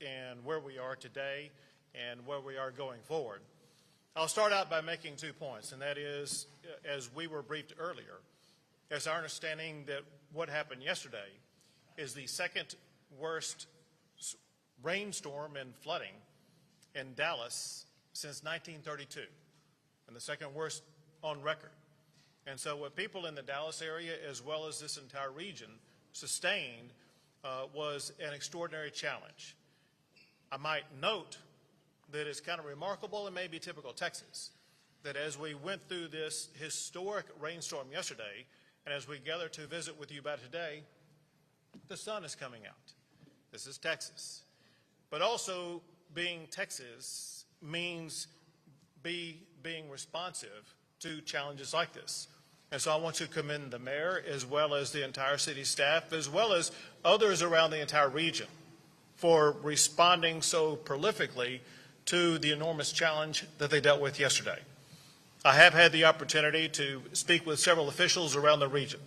and where we are today and where we are going forward. I'll start out by making 2 points, and that is, as we were briefed earlier, it's our understanding that what happened yesterday is the second worst rainstorm and flooding in Dallas since 1932, and the second worst on record. And so what people in the Dallas area, as well as this entire region, sustained was an extraordinary challenge. I might note that it's kind of remarkable and maybe typical Texas, that as we went through this historic rainstorm yesterday, and as we gather to visit with you about today, the sun is coming out. This is Texas. But also being Texas means being responsive to challenges like this. And so I want to commend the mayor, as well as the entire city staff, as well as others around the entire region, for responding so prolifically to the enormous challenge that they dealt with yesterday. I have had the opportunity to speak with several officials around the region.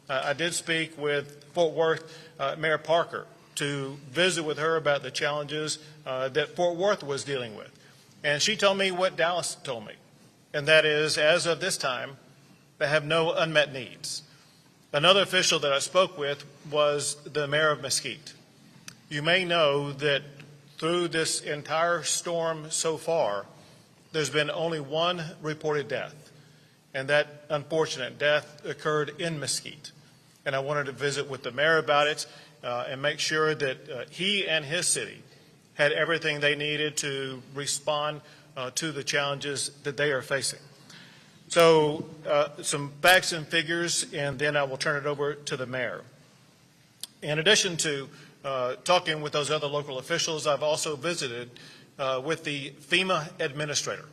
I did speak with Fort Worth Mayor Parker to visit with her about the challenges that Fort Worth was dealing with. And she told me what Dallas told me, and that is, as of this time, they have no unmet needs. Another official that I spoke with was the mayor of Mesquite. You may know that through this entire storm so far, there's been only one reported death, and that unfortunate death occurred in Mesquite. And I wanted to visit with the mayor about it and make sure that he and his city had everything they needed to respond to the challenges that they are facing. So some facts and figures, and then I will turn it over to the mayor. In addition to talking with those other local officials, I've also visited with the FEMA administrator.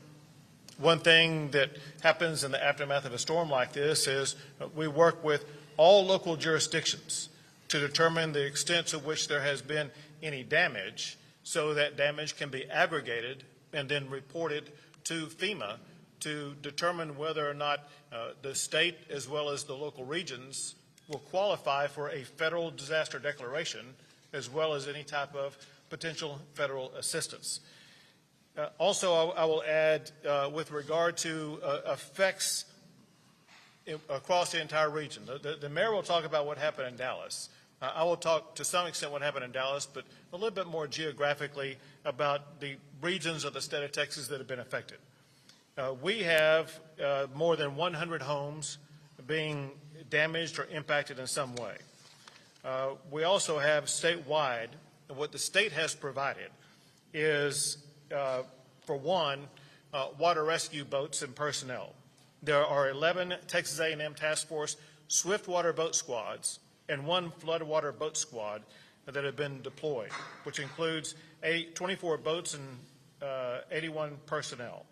One thing that happens in the aftermath of a storm like this is we work with all local jurisdictions to determine the extent to which there has been any damage, so that damage can be aggregated and then reported to FEMA to determine whether or not the state, as well as the local regions, will qualify for a federal disaster declaration, as well as any type of potential federal assistance. Also, I will add, with regard to effects across the entire region, the mayor will talk about what happened in Dallas. I will talk to some extent what happened in Dallas, but a little bit more geographically about the regions of the state of Texas that have been affected. We have more than 100 homes being damaged or impacted in some way. We also have statewide, what the state has provided is, for one, water rescue boats and personnel. There are 11 Texas A&M Task Force swiftwater boat squads and 1 floodwater boat squad that have been deployed, which includes 24 boats and 81 personnel.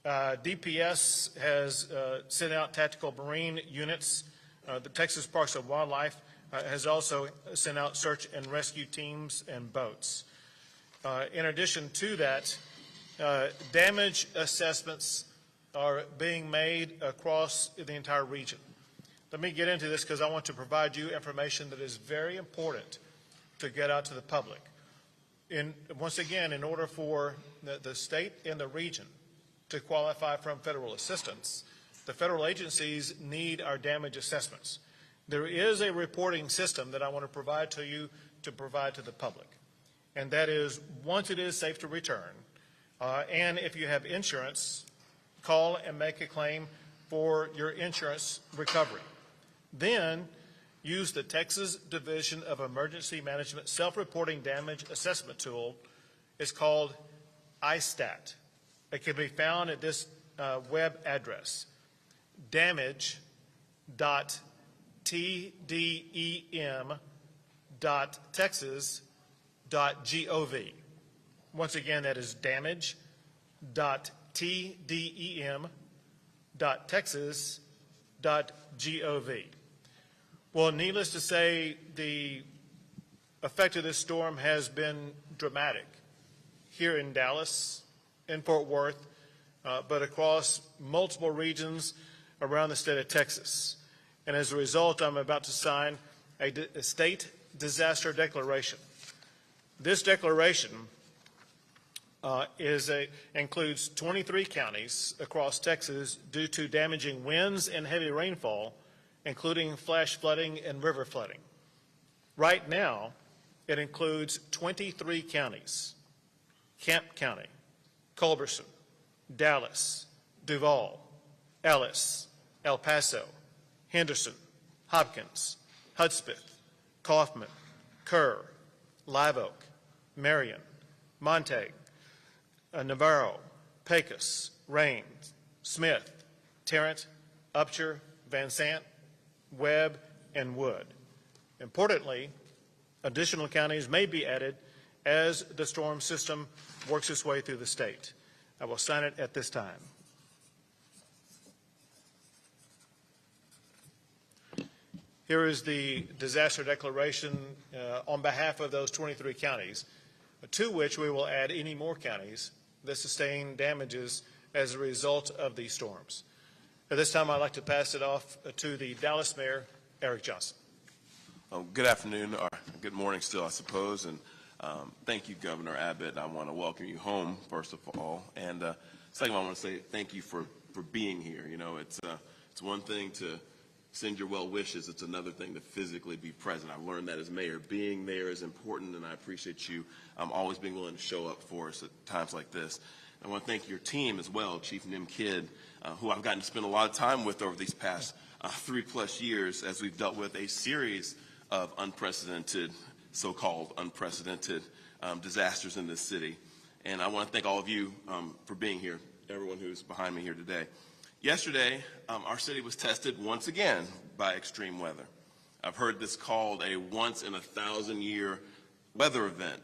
DPS has sent out tactical marine units. The Texas Parks and Wildlife has also sent out search and rescue teams and boats. In addition to that, damage assessments are being made across the entire region. Let me get into this because I want to provide you information that is very important to get out to the public. Once again, in order for the state and the region to qualify from federal assistance, the federal agencies need our damage assessments. There is a reporting system that I want to provide to you to provide to the public. And that is, once it is safe to return, and if you have insurance, call and make a claim for your insurance recovery. Then use the Texas Division of Emergency Management Self-Reporting Damage Assessment Tool. It's called ISTAT. It can be found at this web address, damage.tdem.texas.gov. Once again, that is damage.tdem.texas.gov. Well, needless to say, the effect of this storm has been dramatic here in Dallas, in Fort Worth, but across multiple regions around the state of Texas. And as a result, I'm about to sign a state disaster declaration. This declaration includes 23 counties across Texas due to damaging winds and heavy rainfall, including flash flooding and river flooding. Right now, it includes 23 counties: Kemp County, Culberson, Dallas, Duval, Ellis, El Paso, Henderson, Hopkins, Hudspeth, Kaufman, Kerr, Live Oak, Marion, Montague, Navarro, Pecos, Raines, Smith, Tarrant, Upshur, Van Sant, Webb, and Wood. Importantly, additional counties may be added as the storm system works its way through the state. I will sign it at this time. Here is the disaster declaration on behalf of those 23 counties, to which we will add any more counties that sustain damages as a result of these storms. At this time, I'd like to pass it off to the Dallas Mayor, Eric Johnson. Good afternoon, or good morning still, I suppose, and thank you, Governor Abbott. I want to welcome you home, first of all, and second, I want to say thank you for being here. You know, it's one thing to send your well wishes. It's another thing to physically be present. I've learned that as mayor. Being there is important, and I appreciate you always being willing to show up for us at times like this. I want to thank your team as well, Chief Nim Kidd, who I've gotten to spend a lot of time with over these past 3+ years as we've dealt with a series of unprecedented, so-called unprecedented disasters in this city. And I want to thank all of you for being here, everyone who's behind me here today. Yesterday, our city was tested once again by extreme weather. I've heard this called a once-in-a-thousand-year weather event.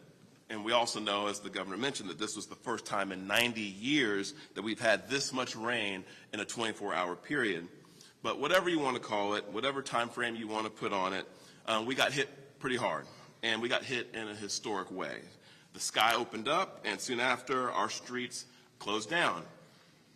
And we also know, as the governor mentioned, that this was the first time in 90 years that we've had this much rain in a 24-hour period. But whatever you want to call it, whatever time frame you want to put on it, we got hit pretty hard, and we got hit in a historic way. The sky opened up, and soon after, our streets closed down.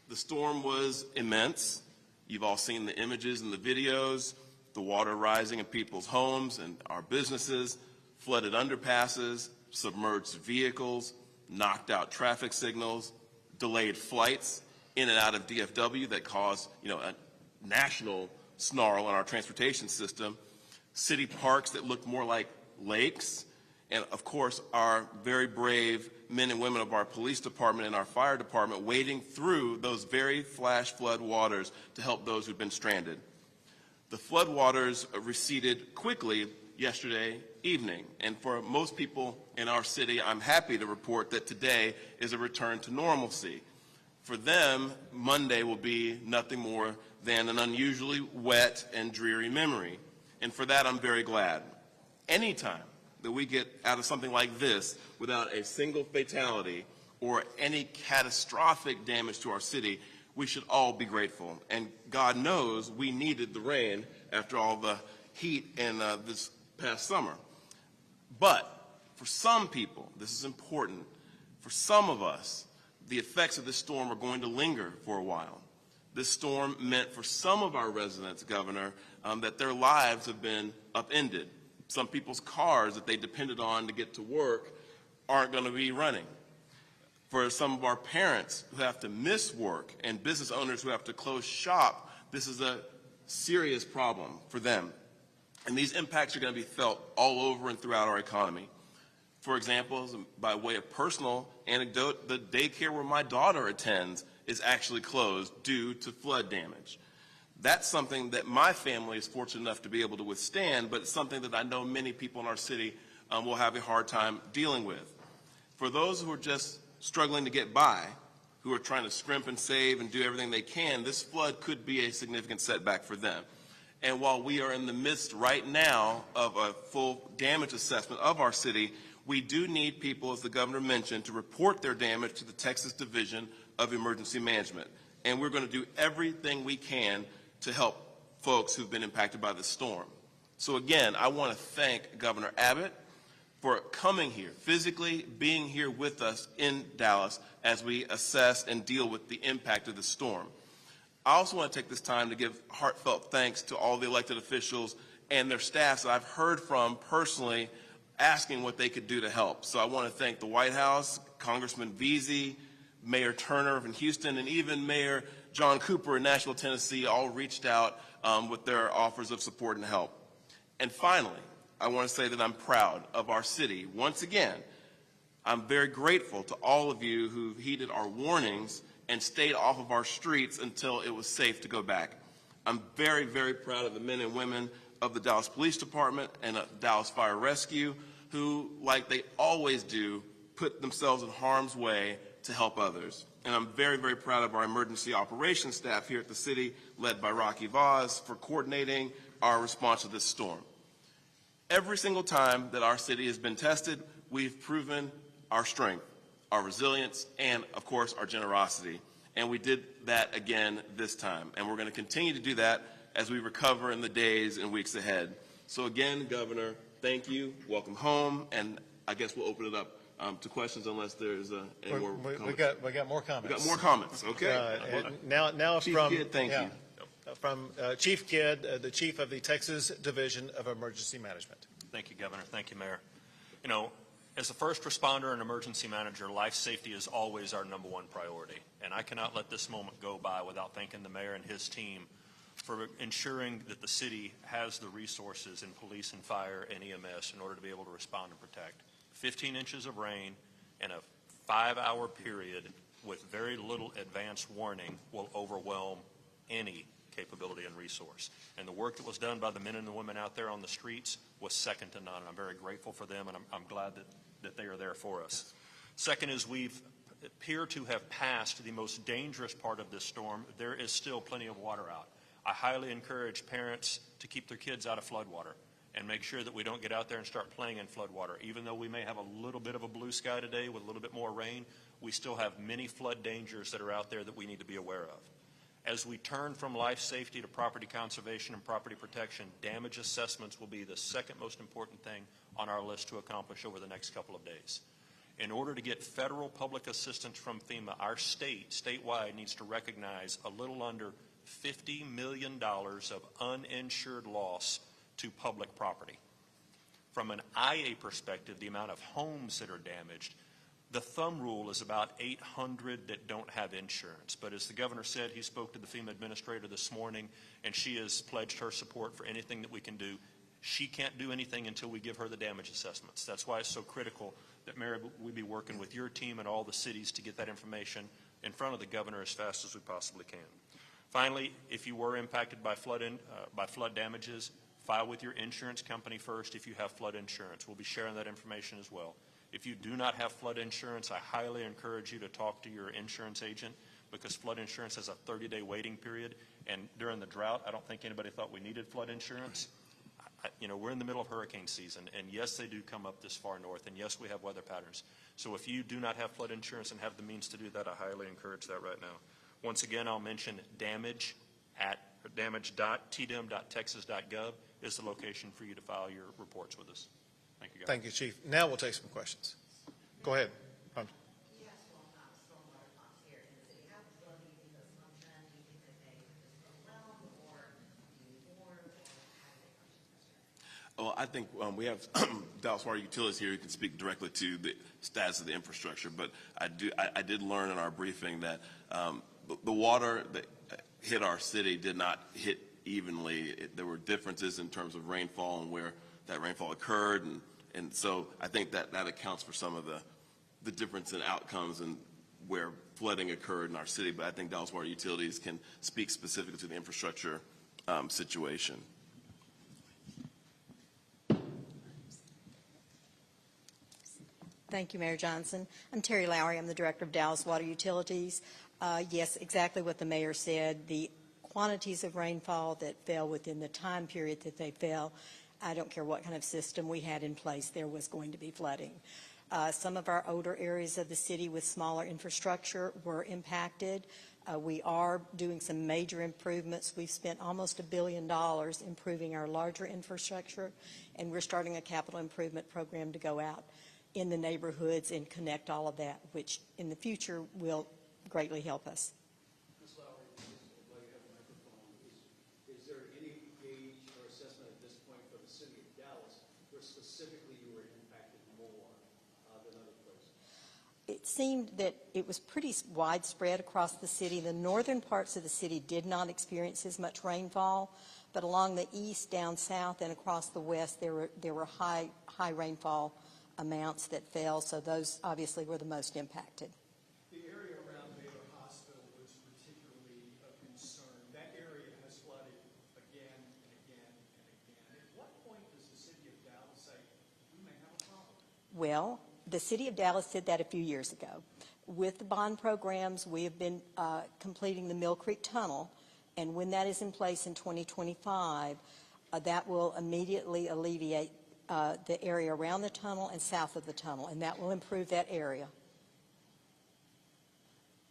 The storm was immense. You've all seen the images and the videos, the water rising in people's homes and our businesses, flooded underpasses, submerged vehicles, knocked out traffic signals, delayed flights in and out of DFW that caused, a national snarl in our transportation system, city parks that looked more like lakes, and of course our very brave men and women of our police department and our fire department wading through those very flash flood waters to help those who've been stranded. The flood waters receded quickly yesterday evening, and for most people in our city, I'm happy to report that today is a return to normalcy. For them, Monday will be nothing more than an unusually wet and dreary memory, and for that I'm very glad. Anytime that we get out of something like this without a single fatality or any catastrophic damage to our city, we should all be grateful. And God knows we needed the rain after all the heat in this past summer. But for some people, this is important, for some of us, the effects of this storm are going to linger for a while. This storm meant for some of our residents, Governor, that their lives have been upended. Some people's cars that they depended on to get to work aren't going to be running. For some of our parents who have to miss work and business owners who have to close shop, this is a serious problem for them. And these impacts are going to be felt all over and throughout our economy. For example, by way of personal anecdote, the daycare where my daughter attends is actually closed due to flood damage. That's something that my family is fortunate enough to be able to withstand, but it's something that I know many people in our city will have a hard time dealing with. For those who are just struggling to get by, who are trying to scrimp and save and do everything they can, this flood could be a significant setback for them. And while we are in the midst right now of a full damage assessment of our city, we do need people, as the governor mentioned, to report their damage to the Texas Division of Emergency Management. And we're going to do everything we can to help folks who've been impacted by the storm. So again, I want to thank Governor Abbott for coming here, physically being here with us in Dallas as we assess and deal with the impact of the storm. I also want to take this time to give heartfelt thanks to all the elected officials and their staffs that I've heard from personally asking what they could do to help. So I want to thank the White House, Congressman Veazey, Mayor Turner in Houston, and even Mayor John Cooper in Nashville, Tennessee, all reached out with their offers of support and help. And finally, I want to say that I'm proud of our city. Once again, I'm very grateful to all of you who heeded our warnings and stayed off of our streets until it was safe to go back. I'm very, very proud of the men and women of the Dallas Police Department and Dallas Fire Rescue who, like they always do, put themselves in harm's way to help others. And I'm very, very proud of our emergency operations staff here at the city, led by Rocky Vaz, for coordinating our response to this storm. Every single time that our city has been tested, we've proven our strength, our resilience, and, of course, our generosity. And we did that again this time. And we're going to continue to do that as we recover in the days and weeks ahead. So again, Governor, thank you. Welcome home. And I guess we'll open it up to questions unless there's any more comments. We got more comments. We got more comments. Okay. Now Chief from Kidd, thank you. From Chief Kidd, the Chief of the Texas Division of Emergency Management. Thank you, Governor. Thank you, Mayor. You know, as a first responder and emergency manager, life safety is always our #1 priority. And I cannot let this moment go by without thanking the mayor and his team for ensuring that the city has the resources in police and fire and EMS in order to be able to respond and protect. 15 inches of rain in a 5-hour period with very little advance warning will overwhelm any capability and resource. And the work that was done by the men and the women out there on the streets was second to none. I'm very grateful for them, and I'm glad that they are there for us. Second is we appear to have passed the most dangerous part of this storm. There is still plenty of water out. I highly encourage parents to keep their kids out of floodwater and make sure that we don't get out there and start playing in floodwater. Even though we may have a little bit of a blue sky today with a little bit more rain, we still have many flood dangers that are out there that we need to be aware of. As we turn from life safety to property conservation and property protection, damage assessments will be the second most important thing on our list to accomplish over the next couple of days. In order to get federal public assistance from FEMA, our statewide, needs to recognize a little under $50 million of uninsured loss to public property. From an IA perspective, the amount of homes that are damaged, the thumb rule is about 800 that don't have insurance. But as the governor said, he spoke to the FEMA administrator this morning, and she has pledged her support for anything that we can do. She can't do anything until we give her the damage assessments. That's why it's so critical that, Mayor, we be working with your team and all the cities to get that information in front of the governor as fast as we possibly can. Finally, if you were impacted by flood damages, file with your insurance company first if you have flood insurance. We'll be sharing that information as well. If you do not have flood insurance, I highly encourage you to talk to your insurance agent because flood insurance has a 30-day waiting period. And during the drought, I don't think anybody thought we needed flood insurance. You know, we're in the middle of hurricane season, and yes, they do come up this far north, and yes, we have weather patterns. So if you do not have flood insurance and have the means to do that, I highly encourage that right now. Once again, I'll mention damage at damage.tdem.texas.gov is the location for you to file your reports with us. Thank you, guys. Thank you, Chief. Now we'll take some questions. Go ahead. Well, I think we have Dallas Water Utilities here who can speak directly to the status of the infrastructure. But I did learn in our briefing that the water that hit our city did not hit evenly. There were differences in terms of rainfall and where that rainfall occurred, and so I think that accounts for some of the difference in outcomes and where flooding occurred in our city. But I think Dallas Water Utilities can speak specifically to the infrastructure situation. Thank you, Mayor Johnson. I'm Terry Lowry. I'm the Director of Dallas Water Utilities. Yes, exactly what the Mayor said. The quantities of rainfall that fell within the time period that they fell, I don't care what kind of system we had in place, there was going to be flooding. Some of our older areas of the city with smaller infrastructure were impacted. We are doing some major improvements. We've spent almost $1 billion improving our larger infrastructure, and we're starting a capital improvement program to go out in the neighborhoods and connect all of that, which in the future will greatly help us. Ms. Lowry, while you have a microphone, is there any gauge or assessment at this point for the city of Dallas where specifically you were impacted it seemed that it was pretty widespread across the city. The northern parts of the city did not experience as much rainfall, but along the east, down south, and across the west, there were high rainfall amounts that fell, so those obviously were the most impacted. The area around Baylor Hospital was particularly of concern. That area has flooded again and again and again. At what point does the city of Dallas say, we may have a problem? Well, the city of Dallas did that a few years ago. With the bond programs, we have been completing the Mill Creek Tunnel, and when that is in place in 2025, that will immediately alleviate the area around the tunnel and south of the tunnel, and that will improve that area.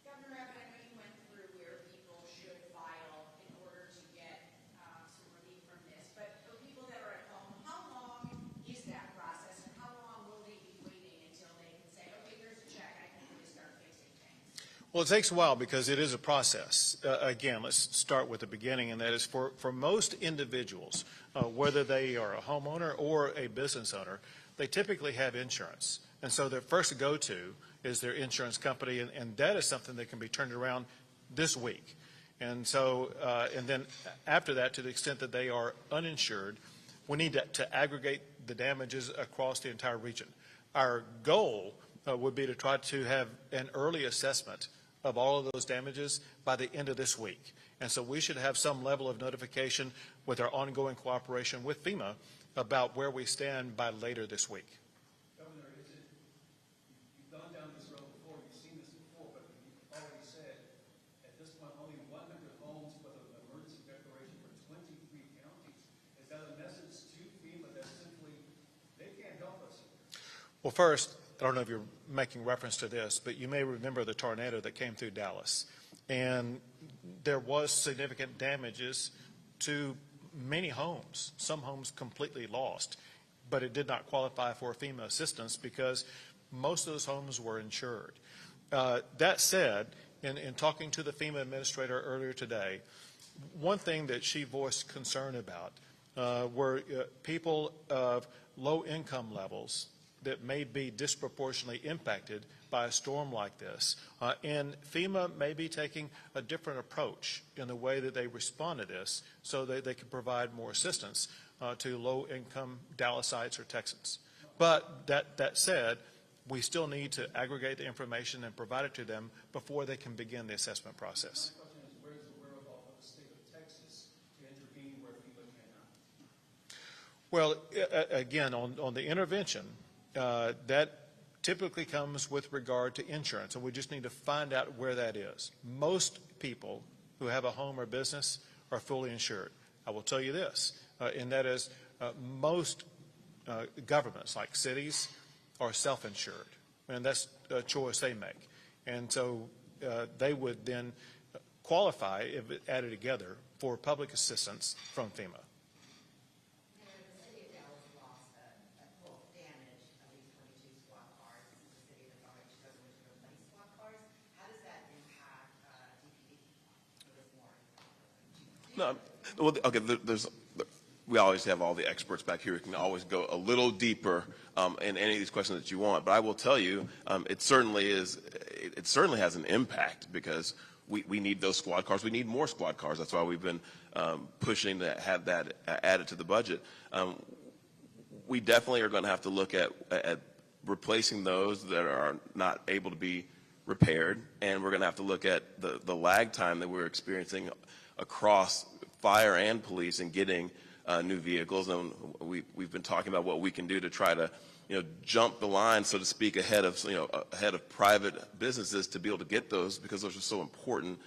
Governor Abbott, I know you went through where people should file in order to get some relief from this, but for people that are at home, how long is that process, and how long will they be waiting until they can say, okay, here's a check, I can really start fixing things? Well, it takes a while because it is a process. Again, let's start with the beginning, and that is for most individuals, whether they are a homeowner or a business owner, they typically have insurance. And so their first go-to is their insurance company, and that is something that can be turned around this week. And so, and then after that, to the extent that they are uninsured, we need to aggregate the damages across the entire region. Our goal would be to try to have an early assessment of all of those damages by the end of this week. And so we should have some level of notification with our ongoing cooperation with FEMA about where we stand by later this week. Governor, you've gone down this road before, you've seen this before, but you've already said at this point only 100 homes with an emergency declaration for 23 counties. Is that a message to FEMA that simply they can't help us? Well, first, I don't know if you're making reference to this, but you may remember the tornado that came through Dallas. And there was significant damages to many homes, some homes completely lost, but it did not qualify for FEMA assistance because most of those homes were insured. That said, in talking to the FEMA administrator earlier today, one thing that she voiced concern about were people of low income levels that may be disproportionately impacted by a storm like this. And FEMA may be taking a different approach in the way that they respond to this so that they can provide more assistance to low-income Dallasites or Texans. But that said, we still need to aggregate the information and provide it to them before they can begin the assessment process. My question is, where is the wherewithal of the state of Texas to intervene where FEMA cannot? Well, again, on the intervention, that typically comes with regard to insurance, and we just need to find out where that is. Most people who have a home or business are fully insured. I will tell you this, and that is most governments, like cities, are self-insured, and that's a choice they make. And so they would then qualify, if added together, for public assistance from FEMA. No, well, okay, we always have all the experts back here who can always go a little deeper in any of these questions that you want. But I will tell you, it certainly has an impact because we need those squad cars. We need more squad cars. That's why we've been pushing to have that added to the budget. We definitely are going to have to look at replacing those that are not able to be repaired, and we're going to have to look at the lag time that we're experiencing across fire and police in getting new vehicles. And we've been talking about what we can do to try to, jump the line, so to speak, ahead of private businesses to be able to get those, because those are so important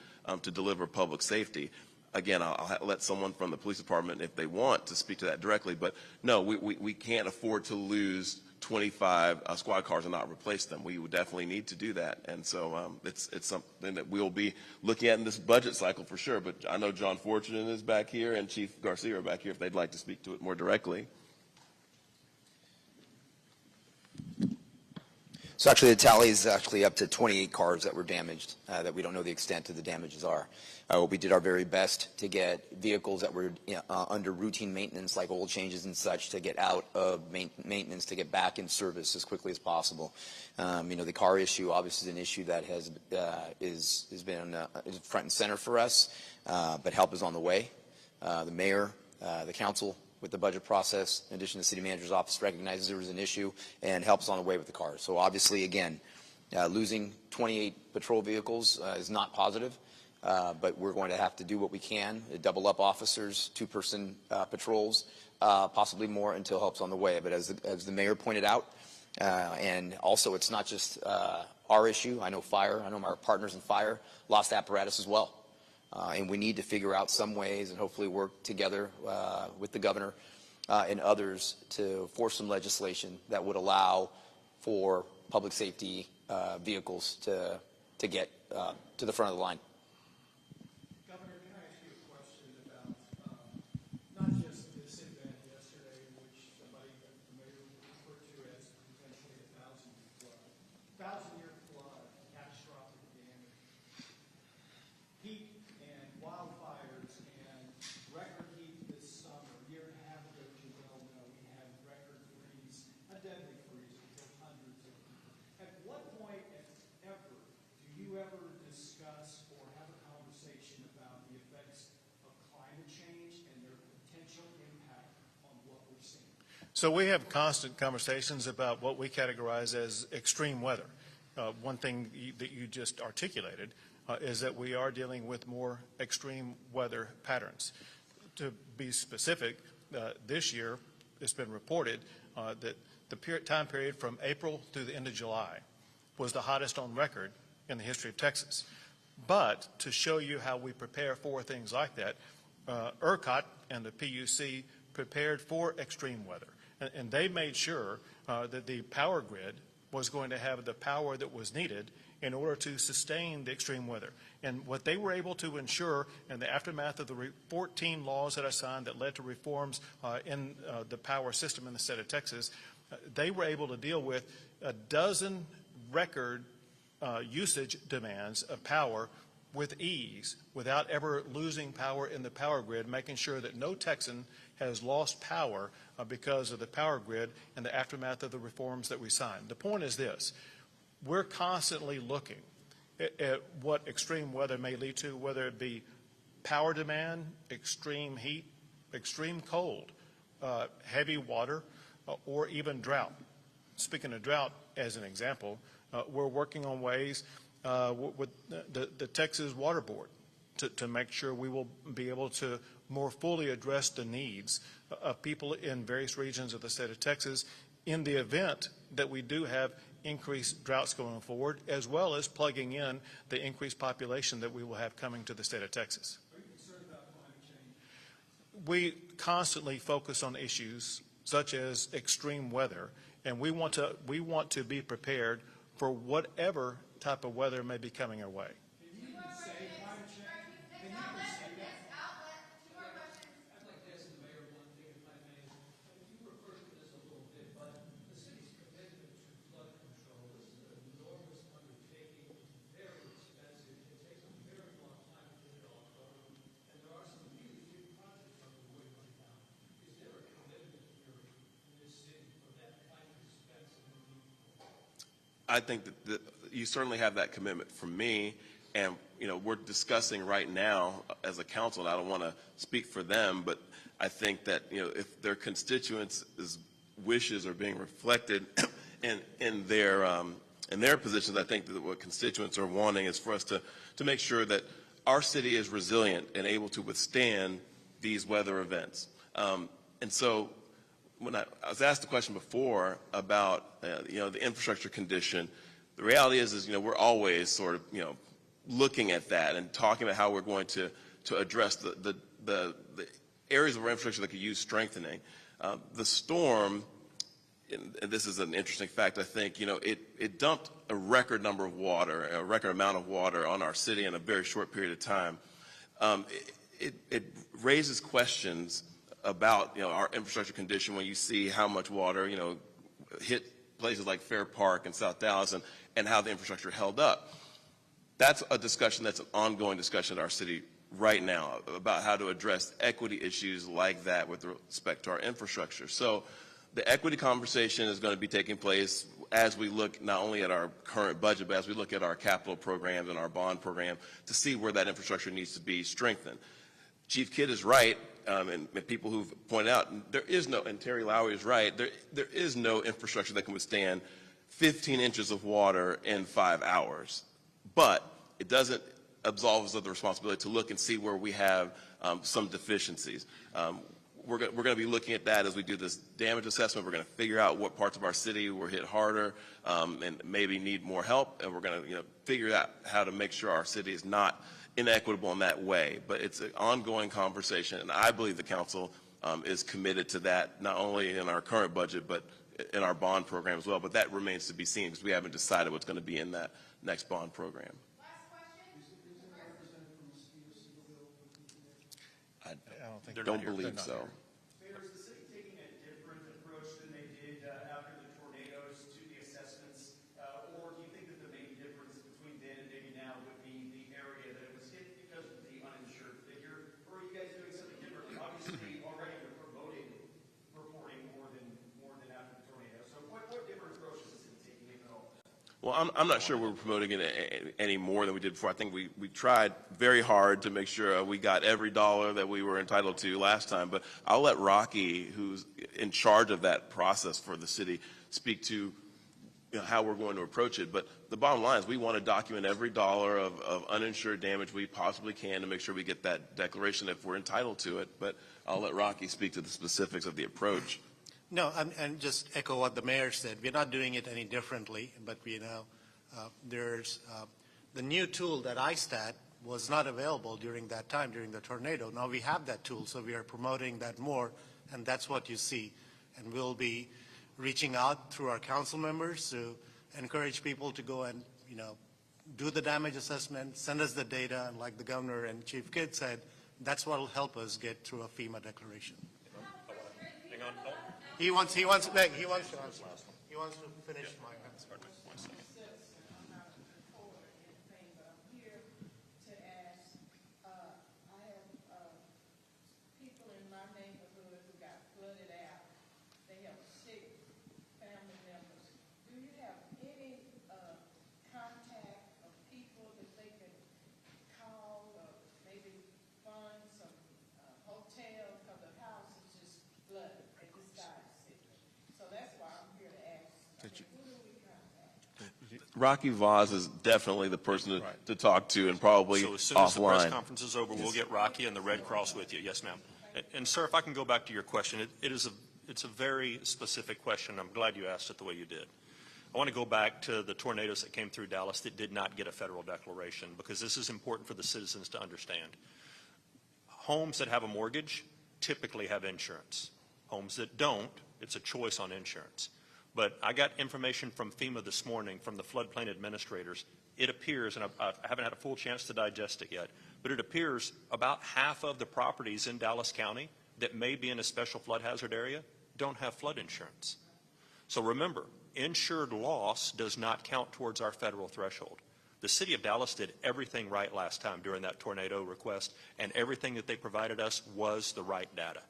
to deliver public safety. Again, I'll let someone from the police department, if they want, to speak to that directly. But no, we can't afford to lose 25 squad cars and not replace them. We would definitely need to do that. And so it's something that we'll be looking at in this budget cycle for sure. But I know John Fortune is back here and Chief Garcia are back here if they'd like to speak to it more directly. So actually the tally is actually up to 28 cars that were damaged that we don't know the extent of the damages are. We did our very best to get vehicles that were under routine maintenance, like oil changes and such, to get out of maintenance, to get back in service as quickly as possible. The car issue obviously is an issue that has been is front and center for us, but help is on the way. The mayor, the council, with the budget process, in addition to the city manager's office, recognizes there was an issue and helps on the way with the cars. So obviously, again, losing 28 patrol vehicles is not positive, but we're going to have to do what we can, double up officers, two-person patrols, possibly more until help's on the way. But as the mayor pointed out, and also it's not just our issue. I know our partners in fire lost apparatus as well. And we need to figure out some ways and hopefully work together with the governor and others to force some legislation that would allow for public safety vehicles to get to the front of the line. Governor, can I ask you a question about not just this event yesterday, which the mayor referred to as potentially a 1,000-year flood, catastrophic damage, heat and wildfires and record heat this summer. A year and a half ago, as you well know, we had record freeze, a deadly freeze that killed hundreds of people. At what point, if ever, do you ever discuss or have a conversation about the effects of climate change and their potential impact on what we're seeing? So we have constant conversations about what we categorize as extreme weather. One thing that you just articulated is that we are dealing with more extreme weather patterns. To be specific, this year it's been reported that the time period from April through the end of July was the hottest on record in the history of Texas. But to show you how we prepare for things like that, ERCOT and the PUC prepared for extreme weather. And they made sure that the power grid was going to have the power that was needed in order to sustain the extreme weather. And what they were able to ensure in the aftermath of the 14 laws that I signed that led to reforms in the power system in the state of Texas, they were able to deal with a dozen record usage demands of power with ease without ever losing power in the power grid, making sure that no Texan has lost power because of the power grid in the aftermath of the reforms that we signed. The point is this: we're constantly looking at what extreme weather may lead to, whether it be power demand, extreme heat, extreme cold, heavy water, or even drought. Speaking of drought, as an example, we're working on ways with the Texas Water Board to make sure we will be able to more fully address the needs of people in various regions of the state of Texas in the event that we do have increased droughts going forward, as well as plugging in the increased population that we will have coming to the state of Texas. Are you concerned about climate change? We constantly focus on issues such as extreme weather, and we want to be prepared for whatever type of weather may be coming our way. Can you say climate change? Can you say that? I'd like to ask the mayor one thing, if I may. You referred to this a little bit, but the city's commitment to flood control is an enormous undertaking. It's very expensive. It takes a very long time to get it all done. And there are some really big projects underway right now. Is there a commitment here in this city for that kind of expense and need? I think that you certainly have that commitment from me, and we're discussing right now as a council, and I don't want to speak for them, but I think that if their constituents' wishes are being reflected in their positions, I think that what constituents are wanting is for us to make sure that our city is resilient and able to withstand these weather events. And so when I was asked the question before about the infrastructure condition, the reality is we're always sort of looking at that and talking about how we're going to address the areas of our infrastructure that could use strengthening. The storm, and this is an interesting fact, I think, it dumped a record number of water, a record amount of water on our city in a very short period of time. It raises questions about our infrastructure condition when you see how much water hit places like Fair Park and South Dallas and how the infrastructure held up. That's a discussion that's an ongoing discussion in our city right now about how to address equity issues like that with respect to our infrastructure. So the equity conversation is going to be taking place as we look not only at our current budget, but as we look at our capital programs and our bond program to see where that infrastructure needs to be strengthened. Chief Kidd is right, and people who've pointed out, there is no, and Terry Lowry is right, there is no infrastructure that can withstand 15 inches of water in 5 hours. But it doesn't absolve us of the responsibility to look and see where we have some deficiencies. We're going to be looking at that as we do this damage assessment. We're going to figure out what parts of our city were hit harder and maybe need more help, and we're going to figure out how to make sure our city is not inequitable in that way. But it's an ongoing conversation, and I believe the council is committed to that, not only in our current budget, but in our bond program as well. But that remains to be seen because we haven't decided what's going to be in that next bond program. I don't believe so. Mayor, is the city taking a different approach than they did after the tornadoes to the assessments? Or do you think that the main difference between then and maybe now would be the area that it was hit because of the uninsured figure? Or are you guys doing something differently? Obviously, already you're promoting reporting more than after the tornado. So what different approach is the city taking, if at all? Well, I'm not sure we're promoting it any more than we did before. I think we tried very hard to make sure we got every dollar that we were entitled to last time. But I'll let Rocky, who's in charge of that process for the city, speak to how we're going to approach it. But the bottom line is we want to document every dollar of uninsured damage we possibly can to make sure we get that declaration if we're entitled to it. But I'll let Rocky speak to the specifics of the approach. No, and just echo what the mayor said. We're not doing it any differently, but we know there's the new tool that ISTAT was not available during that time, during the tornado. Now we have that tool, so we are promoting that more, and that's what you see. And we'll be reaching out through our council members to encourage people to go and, do the damage assessment, send us the data, and like the governor and Chief Kidd said, that's what will help us get through a FEMA declaration. Hang on. Oh. He wants to answer. He wants to finish my answer. People in my neighborhood who got flooded out. They have sick family members. Do you have any contact of people that they can call or maybe find some hotel because the house is just flooded at this guy's sick? So that's why I'm here to ask. Who do we contact? Rocky Vaz is definitely the person to talk to, and probably So as soon as the press offline. conference is over, we'll get Rocky and the Red Cross with you. Yes, ma'am. And sir, if I can go back to your question, it's a very specific question. I'm glad you asked it the way you did. I want to go back to the tornadoes that came through Dallas that did not get a federal declaration, because this is important for the citizens to understand. Homes that have a mortgage typically have insurance. Homes that don't, it's a choice on insurance. But I got information from FEMA this morning from the floodplain administrators. It appears, and I haven't had a full chance to digest it yet, but it appears about half of the properties in Dallas County that may be in a special flood hazard area don't have flood insurance. So remember, insured loss does not count towards our federal threshold. The city of Dallas did everything right last time during that tornado request, and everything that they provided us was the right data.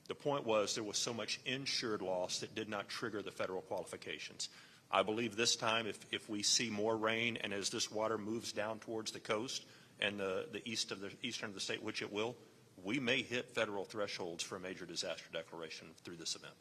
The point was there was so much insured loss that did not trigger the federal qualifications. I believe this time if we see more rain and as this water moves down towards the coast and the eastern of the state, which it will, we may hit federal thresholds for a major disaster declaration through this event.